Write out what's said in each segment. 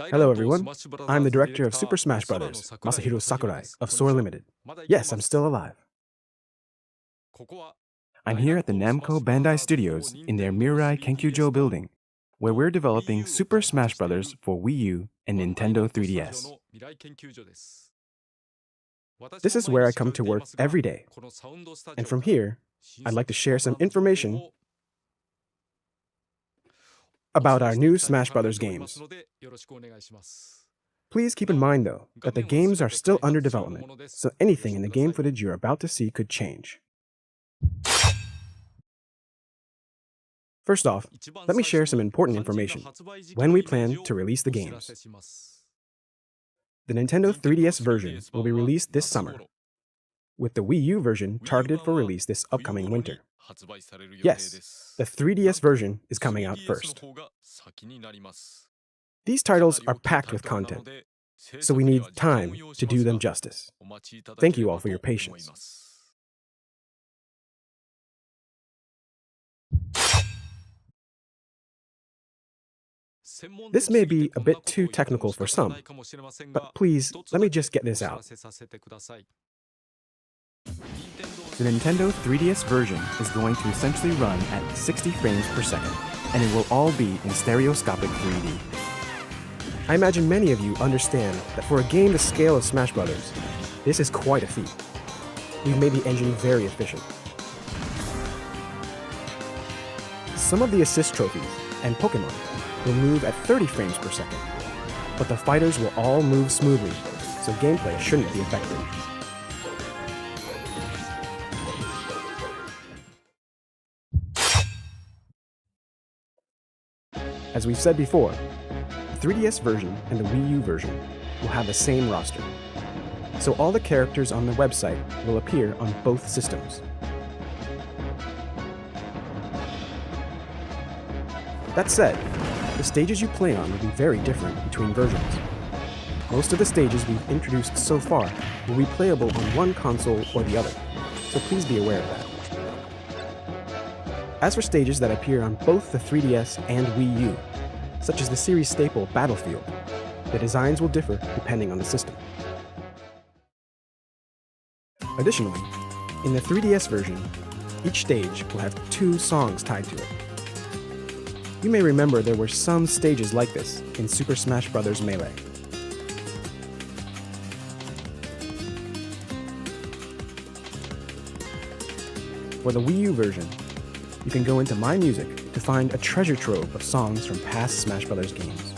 Hello everyone, I'm the director of Super Smash Bros., Masahiro Sakurai of Sora Limited. Yes, I'm still alive. I'm here at the Namco Bandai Studios in their Mirai Kenkyujo building, where we're developing Super Smash Bros. For Wii U and Nintendo 3DS. This is where I come to work every day, and from here, I'd like to share some information about our new Smash Bros. Games. Please keep in mind, though, that the games are still under development, so anything in the game footage you're about to see could change. First off, let me share some important information when we plan to release the games. The Nintendo 3DS version will be released this summer, with the Wii U version targeted for release this upcoming winter. Yes, the 3DS version is coming out first. These titles are packed with content, so we need time to do them justice. Thank you all for your patience. This may be a bit too technical for some, but please, let me just get this out. The Nintendo 3DS version is going to essentially run at 60 frames per second, and it will all be in stereoscopic 3D. I imagine many of you understand that for a game the scale of Smash Bros., this is quite a feat. We've made the engine very efficient. Some of the assist trophies and Pokémon will move at 30 frames per second, but the fighters will all move smoothly, so gameplay shouldn't be affected. As we've said before, the 3DS version and the Wii U version will have the same roster, so all the characters on the website will appear on both systems. That said, the stages you play on will be very different between versions. Most of the stages we've introduced so far will be playable on one console or the other, so please be aware of that. As for stages that appear on both the 3DS and Wii U, such as the series staple Battlefield, the designs will differ depending on the system. Additionally, in the 3DS version, each stage will have 2 songs tied to it. You may remember there were some stages like this in Super Smash Bros. Melee. For the Wii U version, you can go into My Music to find a treasure trove of songs from past Smash Bros. Games.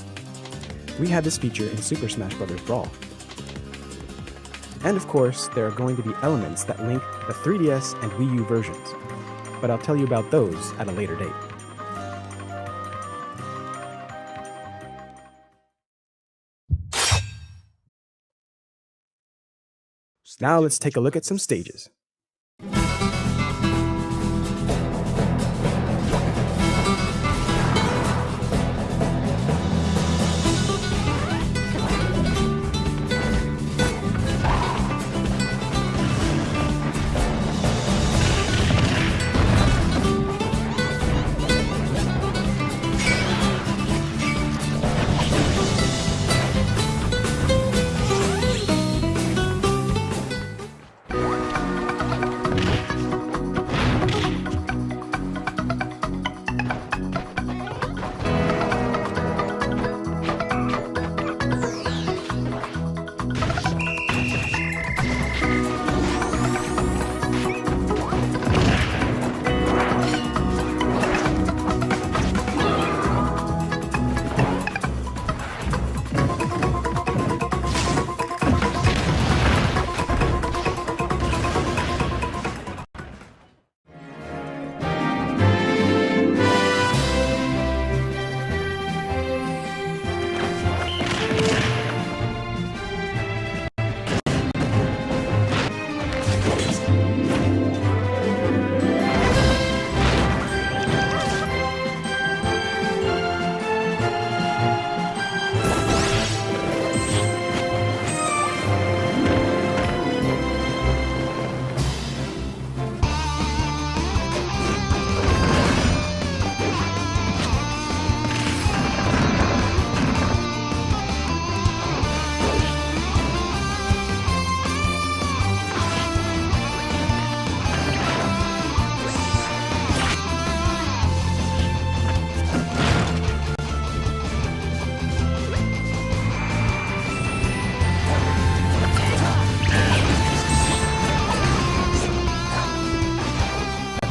We had this feature in Super Smash Bros. Brawl. And of course, there are going to be elements that link the 3DS and Wii U versions, but I'll tell you about those at a later date. Now let's take a look at some stages.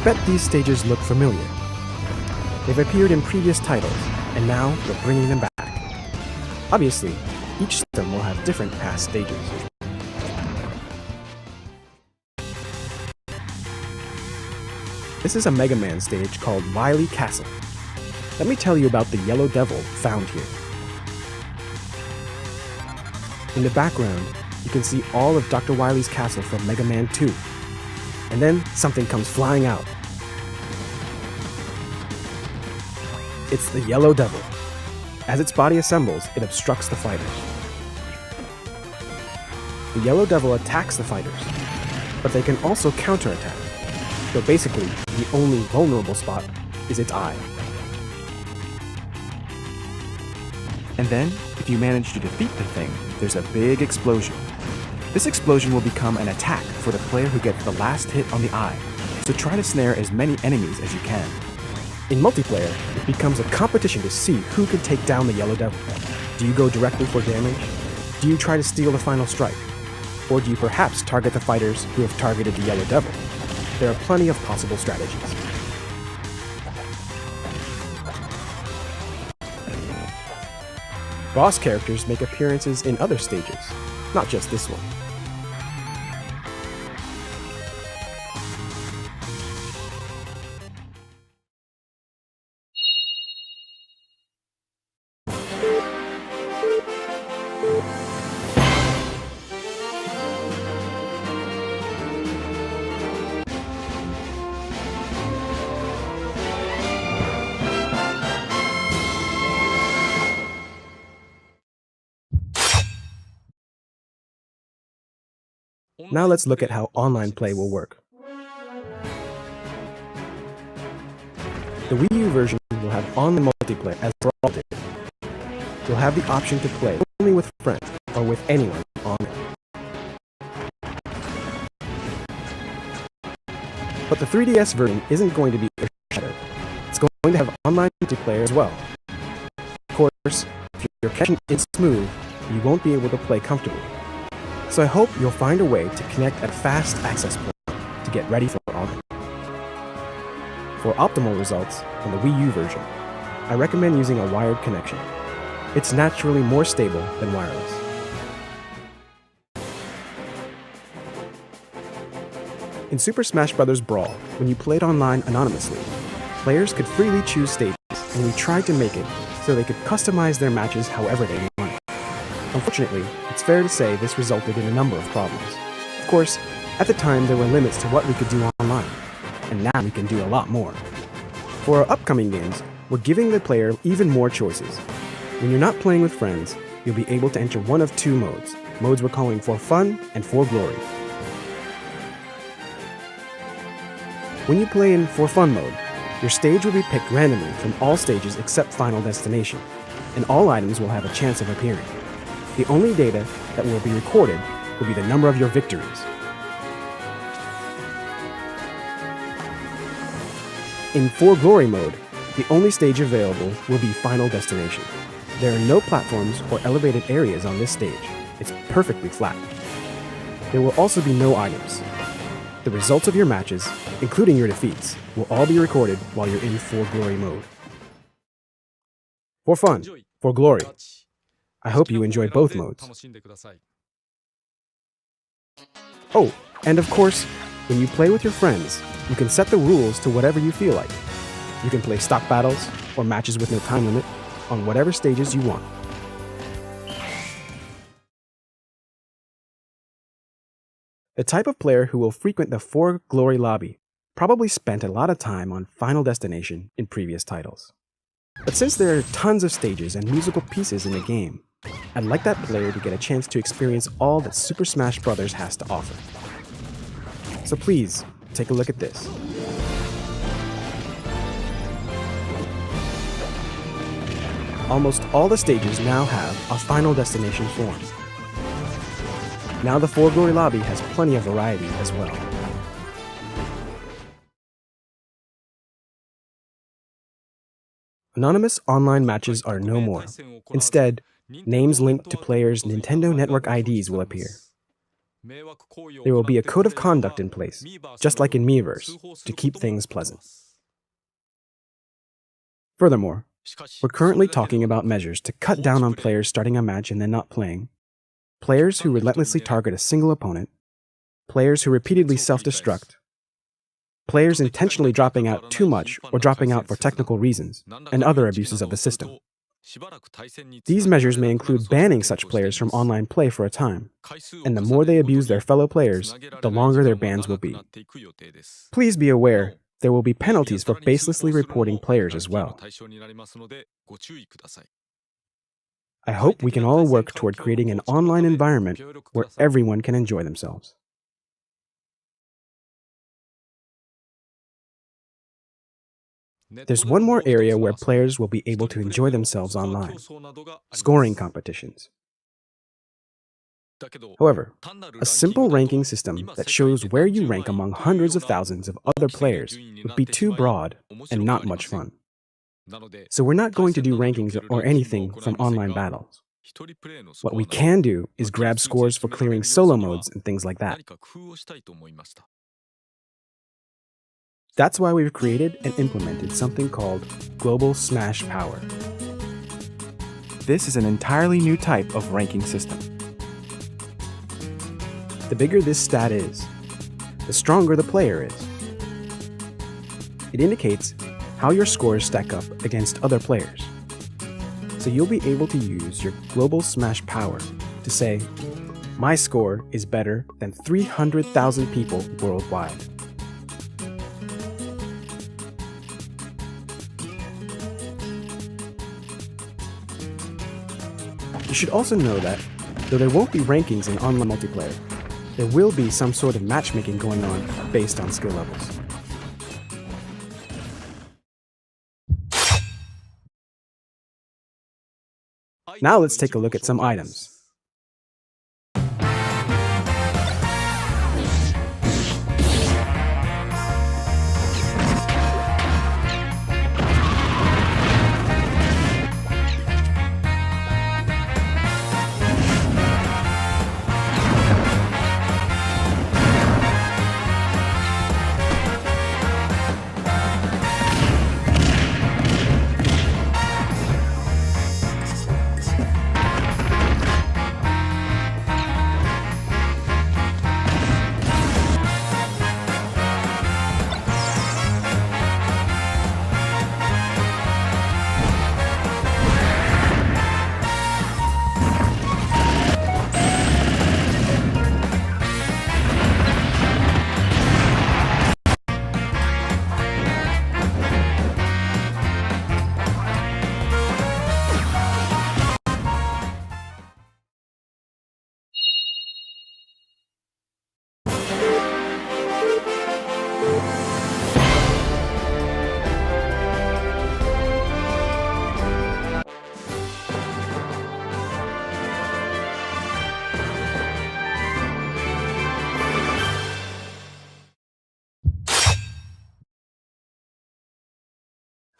bet these stages look familiar. They've appeared in previous titles, and now we're bringing them back. Obviously, each system will have different past stages. This is a Mega Man stage called Wily Castle. Let me tell you about the Yellow Devil found here. In the background, you can see all of Dr. Wily's castle from Mega Man 2. And then something comes flying out. It's the Yellow Devil. As its body assembles, it obstructs the fighters. The Yellow Devil attacks the fighters, but they can also counterattack. So basically, the only vulnerable spot is its eye. And then, if you manage to defeat the thing, there's a big explosion. This explosion will become an attack for the player who gets the last hit on the eye, so try to snare as many enemies as you can. In multiplayer, it becomes a competition to see who can take down the Yellow Devil. Do you go directly for damage? Do you try to steal the final strike? Or do you perhaps target the fighters who have targeted the Yellow Devil? There are plenty of possible strategies. Boss characters make appearances in other stages, not just this one. Now let's look at how online play will work. The Wii U version will have online multiplayer as Brawl did. You'll have the option to play only with friends or with anyone online. But the 3DS version isn't going to be earth-shattering. It's going to have online multiplayer as well. Of course, if your connection is smooth, you won't be able to play comfortably. So I hope you'll find a way to connect at a fast access point to get ready for online. For optimal results on the Wii U version, I recommend using a wired connection. It's naturally more stable than wireless. In Super Smash Bros. Brawl, when you played online anonymously, players could freely choose stages, and we tried to make it so they could customize their matches however they wanted. Unfortunately, it's fair to say this resulted in a number of problems. Of course, at the time there were limits to what we could do online, and now we can do a lot more. For our upcoming games, we're giving the player even more choices. When you're not playing with friends, you'll be able to enter one of two modes. Modes we're calling For Fun and For Glory. When you play in For Fun mode, your stage will be picked randomly from all stages except Final Destination, and all items will have a chance of appearing. The only data that will be recorded will be the number of your victories. In For Glory mode, the only stage available will be Final Destination. There are no platforms or elevated areas on this stage. It's perfectly flat. There will also be no items. The results of your matches, including your defeats, will all be recorded while you're in For Glory mode. For Fun, For Glory. I hope you enjoy both modes. Oh, and of course, when you play with your friends, you can set the rules to whatever you feel like. You can play stock battles or matches with no time limit on whatever stages you want. The type of player who will frequent the For Glory lobby probably spent a lot of time on Final Destination in previous titles. But since there are tons of stages and musical pieces in the game, I'd like that player to get a chance to experience all that Super Smash Bros. Has to offer. So please, take a look at this. Almost all the stages now have a Final Destination form. Now the For Glory lobby has plenty of variety as well. Anonymous online matches are no more. Instead, names linked to players' Nintendo Network IDs will appear. There will be a code of conduct in place, just like in Miiverse, to keep things pleasant. Furthermore, we're currently talking about measures to cut down on players starting a match and then not playing, players who relentlessly target a single opponent, players who repeatedly self-destruct, players intentionally dropping out too much or dropping out for technical reasons, and other abuses of the system. These measures may include banning such players from online play for a time, and the more they abuse their fellow players, the longer their bans will be. Please be aware, there will be penalties for baselessly reporting players as well. I hope we can all work toward creating an online environment where everyone can enjoy themselves. There's one more area where players will be able to enjoy themselves online: scoring competitions. However, a simple ranking system that shows where you rank among hundreds of thousands of other players would be too broad and not much fun. So we're not going to do rankings or anything from online battles. What we can do is grab scores for clearing solo modes and things like that. That's why we've created and implemented something called Global Smash Power. This is an entirely new type of ranking system. The bigger this stat is, the stronger the player is. It indicates how your scores stack up against other players. So you'll be able to use your Global Smash Power to say, my score is better than 300,000 people worldwide. You should also know that, though there won't be rankings in online multiplayer, there will be some sort of matchmaking going on based on skill levels. Now let's take a look at some items.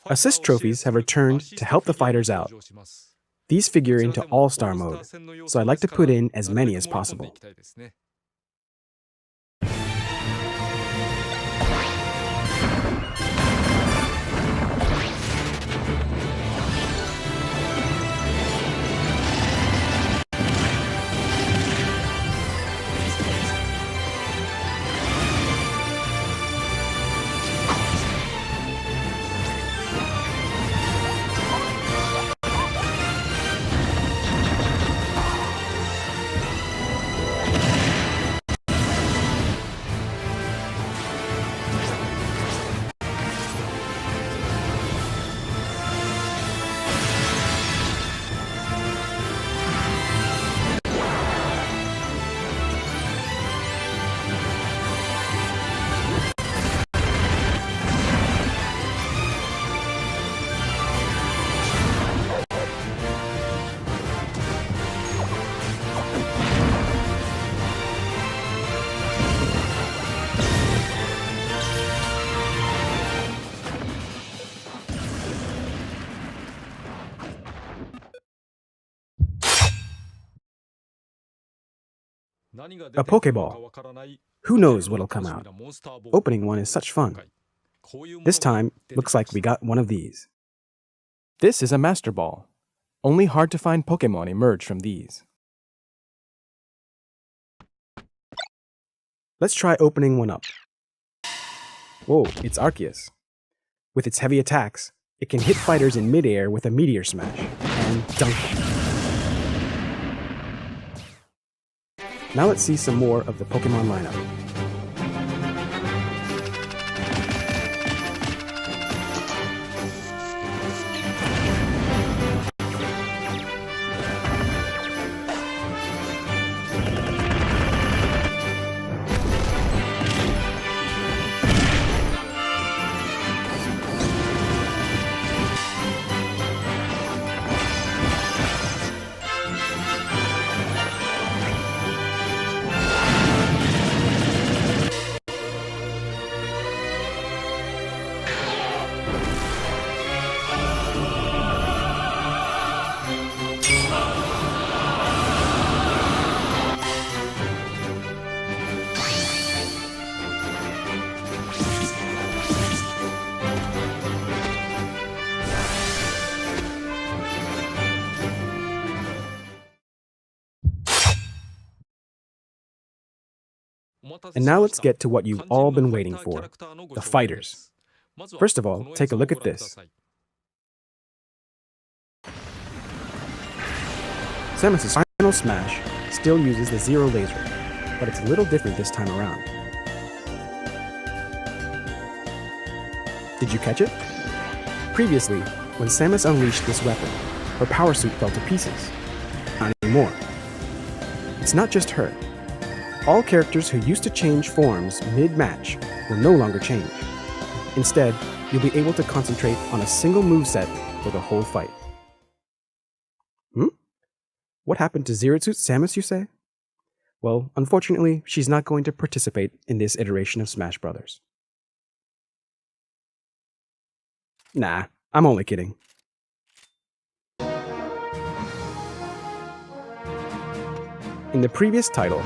Assist trophies have returned to help the fighters out. These figure into All-Star mode, so I'd like to put in as many as possible. A Pokeball. Who knows what'll come out? Opening one is such fun. This time, looks like we got one of these. This is a Master Ball. Only hard-to-find Pokémon emerge from these. Let's try opening one up. Whoa, it's Arceus. With its heavy attacks, it can hit fighters in midair with a Meteor Smash, and dunk them. Now let's see some more of the Pokemon lineup. And now let's get to what you've all been waiting for, the fighters. First of all, take a look at this. Samus's final smash still uses the Zero Laser, but it's a little different this time around. Did you catch it? Previously, when Samus unleashed this weapon, her power suit fell to pieces. Not anymore. It's not just her. All characters who used to change forms mid-match will no longer change. Instead, you'll be able to concentrate on a single moveset for the whole fight. What happened to Zero Suit Samus, you say? Well, unfortunately, she's not going to participate in this iteration of Smash Bros. Nah, I'm only kidding. In the previous title,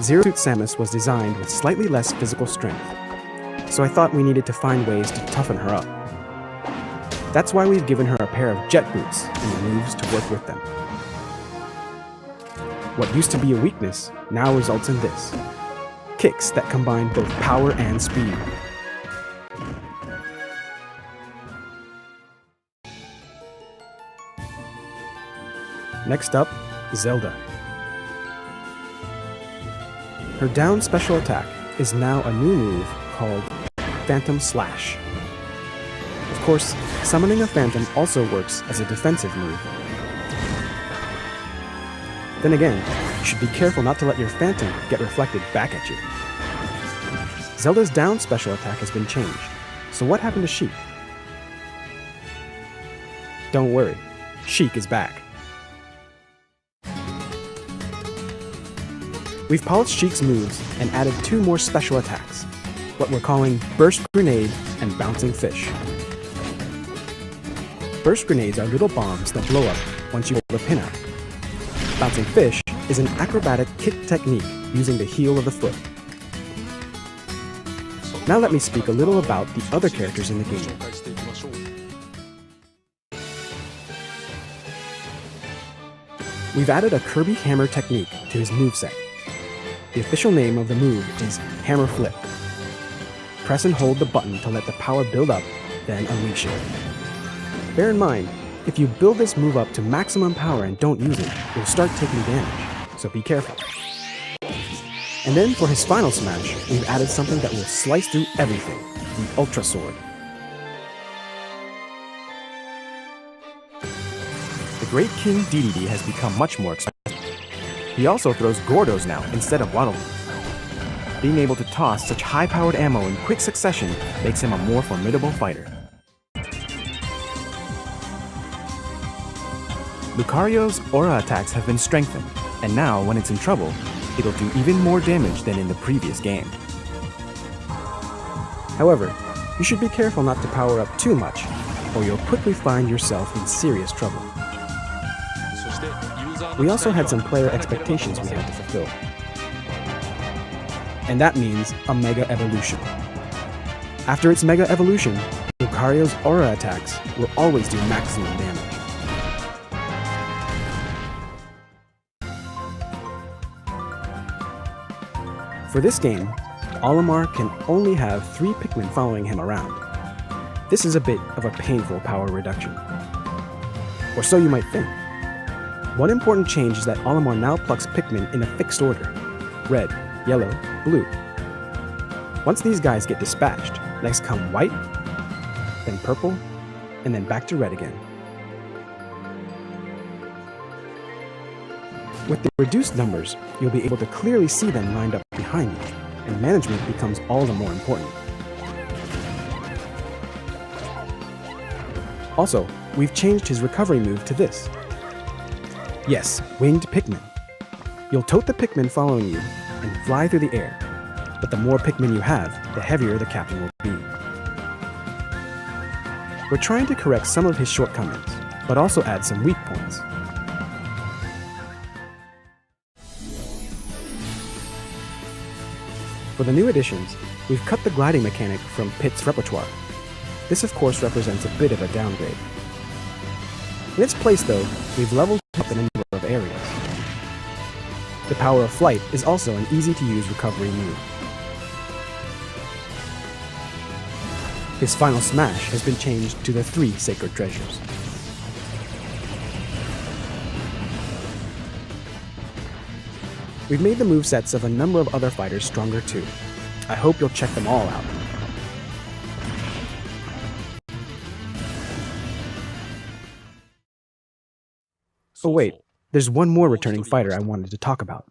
Zero Suit Samus was designed with slightly less physical strength, so I thought we needed to find ways to toughen her up. That's why we've given her a pair of jet boots and the moves to work with them. What used to be a weakness now results in this: kicks that combine both power and speed. Next up, Zelda. Her down special attack is now a new move called Phantom Slash. Of course, summoning a Phantom also works as a defensive move. Then again, you should be careful not to let your Phantom get reflected back at you. Zelda's down special attack has been changed, so what happened to Sheik? Don't worry, Sheik is back. We've polished Sheik's moves and added 2 more special attacks, what we're calling Burst Grenade and Bouncing Fish. Burst Grenades are little bombs that blow up once you pull the pin out. Bouncing Fish is an acrobatic kick technique using the heel of the foot. Now let me speak a little about the other characters in the game. We've added a Kirby Hammer technique to his moveset. The official name of the move is Hammer Flip. Press and hold the button to let the power build up, then unleash it. Bear in mind, if you build this move up to maximum power and don't use it, you'll start taking damage, so be careful. And then for his final smash, we've added something that will slice through everything, the Ultra Sword. The Great King Dedede has become much more expressive. He also throws Gordos now instead of Waddle. Being able to toss such high-powered ammo in quick succession makes him a more formidable fighter. Lucario's aura attacks have been strengthened, and now when it's in trouble, it'll do even more damage than in the previous game. However, you should be careful not to power up too much, or you'll quickly find yourself in serious trouble. We also had some player expectations we had to fulfill. and that means a Mega Evolution. After its Mega Evolution, Lucario's aura attacks will always do maximum damage. For this game, Olimar can only have 3 Pikmin following him around. This is a bit of a painful power reduction. Or so you might think. One important change is that Olimar now plucks Pikmin in a fixed order: red, yellow, blue. Once these guys get dispatched, next come white, then purple, and then back to red again. With the reduced numbers, you'll be able to clearly see them lined up behind you, and management becomes all the more important. Also, we've changed his recovery move to this. Yes, Winged Pikmin. You'll tote the Pikmin following you and fly through the air, but the more Pikmin you have, the heavier the captain will be. We're trying to correct some of his shortcomings, but also add some weak points. For the new additions, we've cut the gliding mechanic from Pit's repertoire. This of course represents a bit of a downgrade. In its place though, we've leveled up the number of areas. The power of flight is also an easy-to-use recovery move. His final smash has been changed to the 3 sacred treasures. We've made the movesets of a number of other fighters stronger too. I hope you'll check them all out. Oh wait, there's one more returning fighter I wanted to talk about.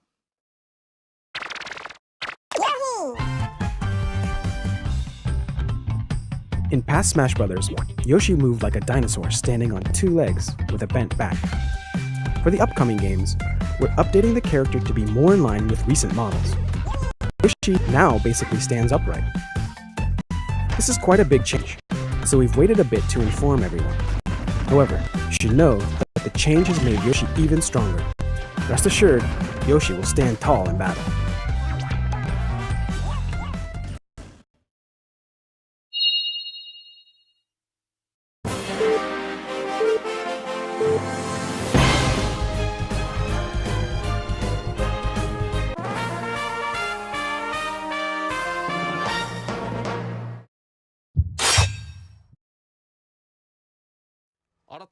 In past Smash Bros., Yoshi moved like a dinosaur standing on 2 legs with a bent back. For the upcoming games, we're updating the character to be more in line with recent models. Yoshi now basically stands upright. This is quite a big change, so we've waited a bit to inform everyone. However, you should know that the change has made Yoshi even stronger. Rest assured, Yoshi will stand tall in battle.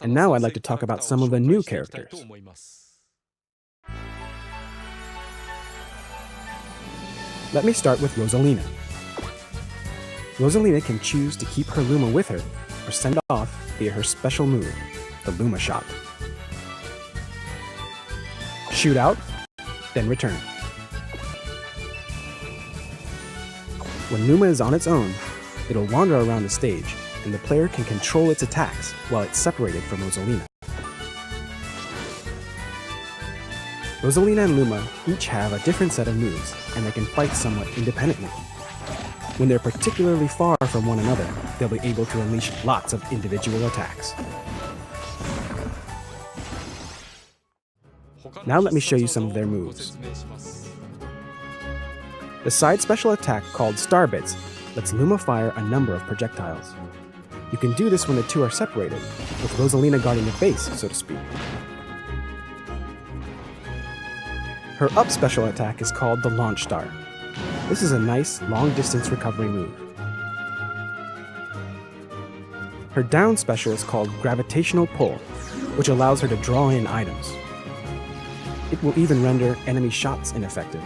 And now I'd like to talk about some of the new characters. Let me start with Rosalina. Rosalina can choose to keep her Luma with her or send off via her special move, the Luma Shot. Shoot out, then return. When Luma is on its own, it'll wander around the stage, and the player can control its attacks while it's separated from Rosalina. Rosalina and Luma each have a different set of moves, and they can fight somewhat independently. When they're particularly far from one another, they'll be able to unleash lots of individual attacks. Now let me show you some of their moves. The side special attack called Star Bits lets Luma fire a number of projectiles. You can do this when the two are separated, with Rosalina guarding the base, so to speak. Her up special attack is called the Launch Star. This is a nice, long-distance recovery move. Her down special is called Gravitational Pull, which allows her to draw in items. It will even render enemy shots ineffective.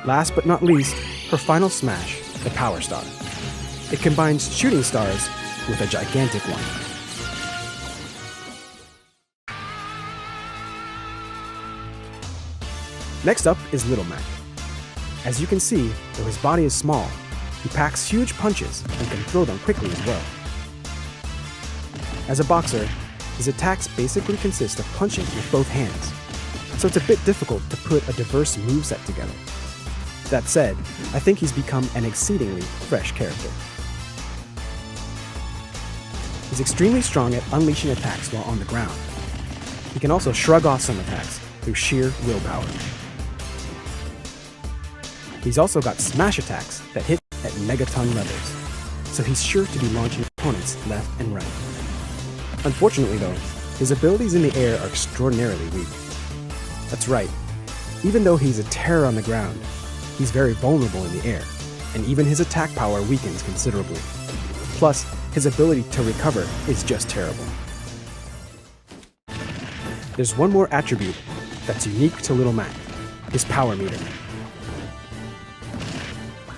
Last but not least, her final smash, the Power Star. It combines shooting stars with a gigantic one. Next up is Little Mac. As you can see, though his body is small, he packs huge punches and can throw them quickly as well. As a boxer, his attacks basically consist of punching with both hands, so it's a bit difficult to put a diverse moveset together. That said, I think he's become an exceedingly fresh character. He's extremely strong at unleashing attacks while on the ground. He can also shrug off some attacks through sheer willpower. He's also got smash attacks that hit at megaton levels, so he's sure to be launching opponents left and right. Unfortunately though, his abilities in the air are extraordinarily weak. That's right, even though he's a terror on the ground, he's very vulnerable in the air, and even his attack power weakens considerably. Plus, his ability to recover is just terrible. There's one more attribute that's unique to Little Mac, his power meter.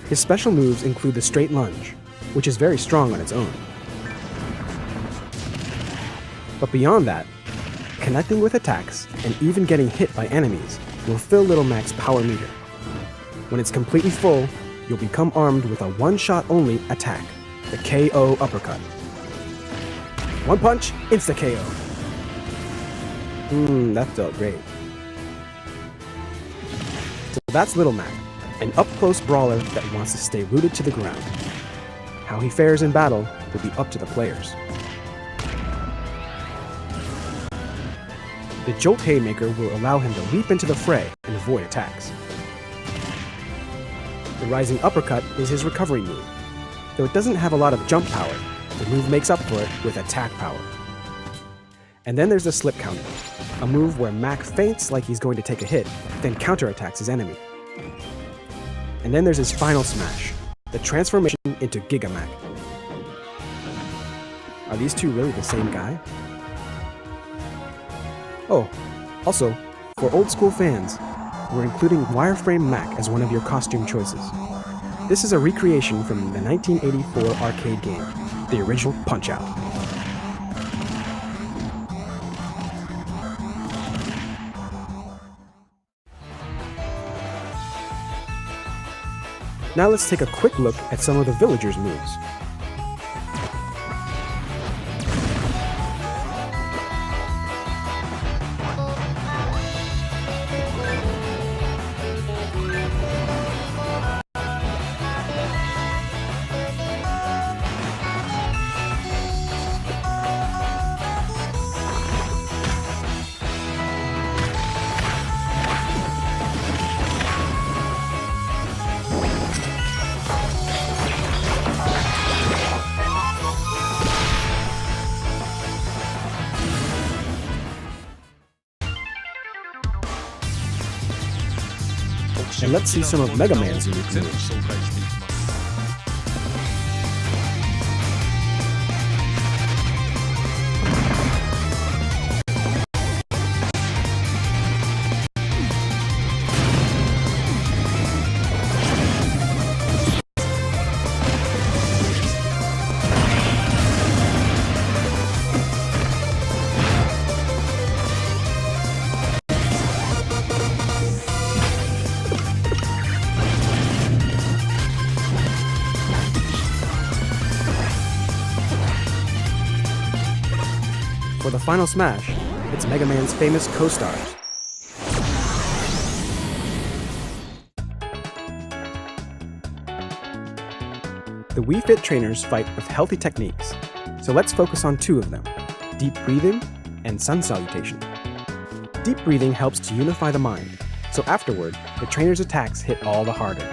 His special moves include the straight lunge, which is very strong on its own. But beyond that, connecting with attacks and even getting hit by enemies will fill Little Mac's power meter. When it's completely full, you'll become armed with a one-shot only attack, the KO uppercut. One punch, insta-KO. That felt great. So that's Little Mac, an up-close brawler that wants to stay rooted to the ground. How he fares in battle will be up to the players. The Jolt Haymaker will allow him to leap into the fray and avoid attacks. The Rising Uppercut is his recovery move. Though it doesn't have a lot of jump power, the move makes up for it with attack power. And then there's the Slip Counter, a move where Mac feints like he's going to take a hit, then counterattacks his enemy. And then there's his final smash, the transformation into Giga Mac. Are these two really the same guy? Oh, also, for old school fans, we're including Wireframe Mac as one of your costume choices. This is a recreation from the 1984 arcade game, the original Punch-Out! Now let's take a quick look at some of the villagers' moves. And let's see some of Mega Man's unique moves. For the final smash, it's Mega Man's famous co-stars. The Wii Fit trainers fight with healthy techniques, so let's focus on two of them, Deep Breathing and Sun Salutation. Deep Breathing helps to unify the mind, so afterward, the trainer's attacks hit all the harder.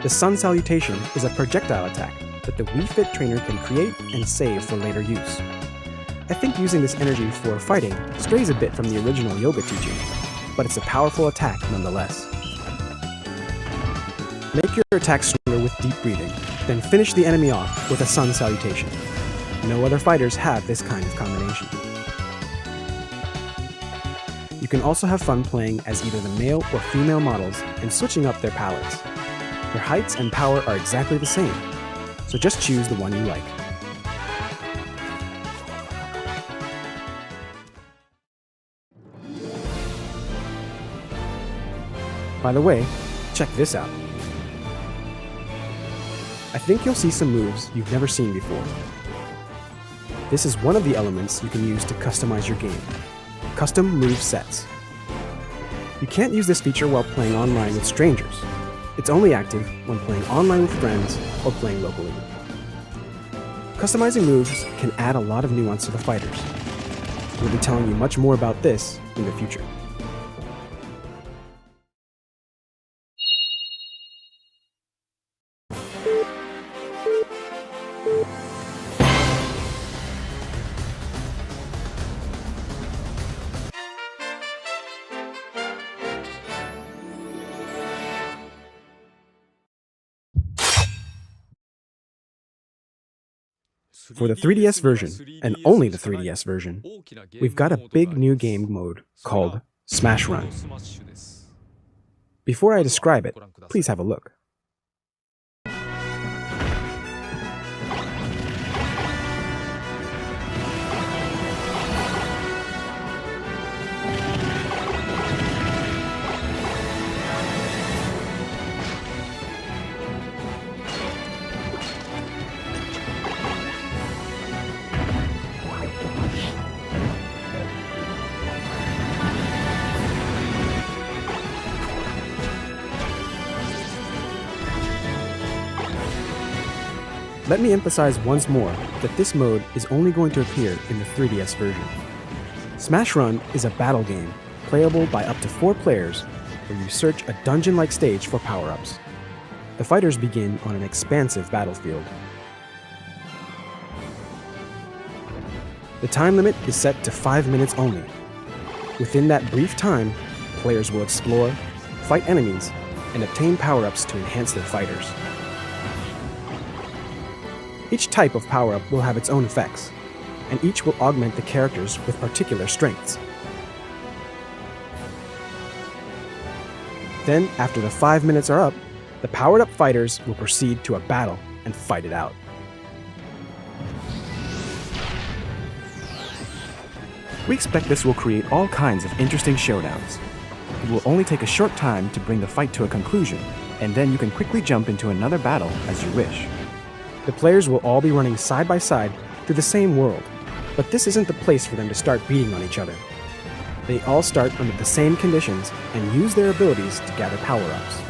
The Sun Salutation is a projectile attack that the Wii Fit trainer can create and save for later use. I think using this energy for fighting strays a bit from the original yoga teaching, but it's a powerful attack nonetheless. Make your attack stronger with Deep Breathing, then finish the enemy off with a Sun Salutation. No other fighters have this kind of combination. You can also have fun playing as either the male or female models and switching up their palettes. Their heights and power are exactly the same, so just choose the one you like. By the way, check this out. I think you'll see some moves you've never seen before. This is one of the elements you can use to customize your game. Custom move sets. You can't use this feature while playing online with strangers. It's only active when playing online with friends or playing locally. Customizing moves can add a lot of nuance to the fighters. We'll be telling you much more about this in the future. For the 3DS version, and only the 3DS version, we've got a big new game mode called Smash Run. Before I describe it, please have a look. Let me emphasize once more that this mode is only going to appear in the 3DS version. Smash Run is a battle game, playable by up to 4 players, where you search a dungeon-like stage for power-ups. The fighters begin on an expansive battlefield. The time limit is set to 5 minutes only. Within that brief time, players will explore, fight enemies, and obtain power-ups to enhance their fighters. Each type of power-up will have its own effects, and each will augment the characters with particular strengths. Then, after the 5 minutes are up, the powered-up fighters will proceed to a battle and fight it out. We expect this will create all kinds of interesting showdowns. It will only take a short time to bring the fight to a conclusion, and then you can quickly jump into another battle as you wish. The players will all be running side by side through the same world, but this isn't the place for them to start beating on each other. They all start under the same conditions and use their abilities to gather power-ups.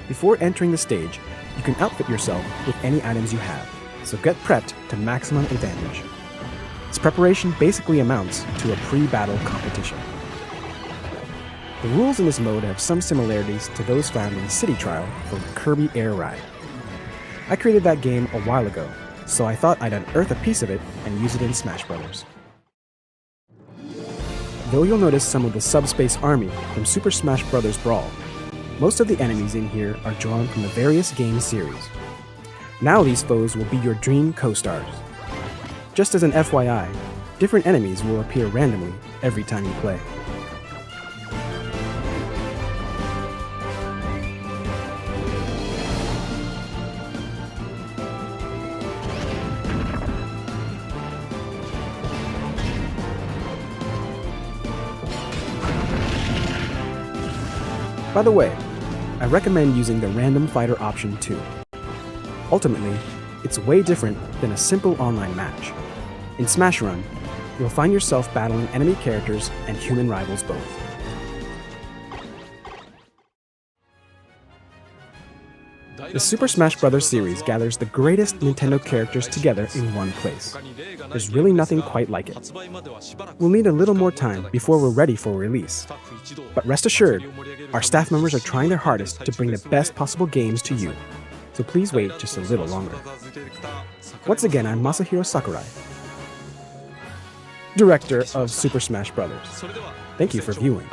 Before entering the stage, you can outfit yourself with any items you have, so get prepped to maximum advantage. Its preparation basically amounts to a pre-battle competition. The rules in this mode have some similarities to those found in City Trial for Kirby Air Ride. I created that game a while ago, so I thought I'd unearth a piece of it and use it in Smash Bros. Though you'll notice some of the Subspace Army from Super Smash Bros. Brawl, most of the enemies in here are drawn from the various game series. Now these foes will be your dream co-stars. Just as an FYI, different enemies will appear randomly every time you play. By the way, I recommend using the random fighter option too. Ultimately, it's way different than a simple online match. In Smash Run, you'll find yourself battling enemy characters and human rivals both. The Super Smash Bros. Series gathers the greatest Nintendo characters together in one place. There's really nothing quite like it. We'll need a little more time before we're ready for release. But rest assured, our staff members are trying their hardest to bring the best possible games to you. So please wait just a little longer. Once again, I'm Masahiro Sakurai, director of Super Smash Bros. Thank you for viewing.